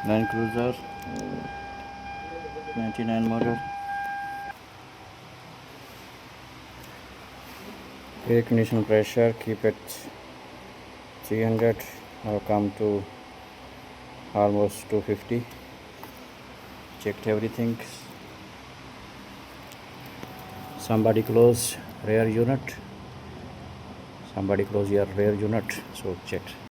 Land Cruiser 99 model. Air condition pressure keep at 300. Now come to almost 250. Checked everything. Somebody close rear unit. So checked.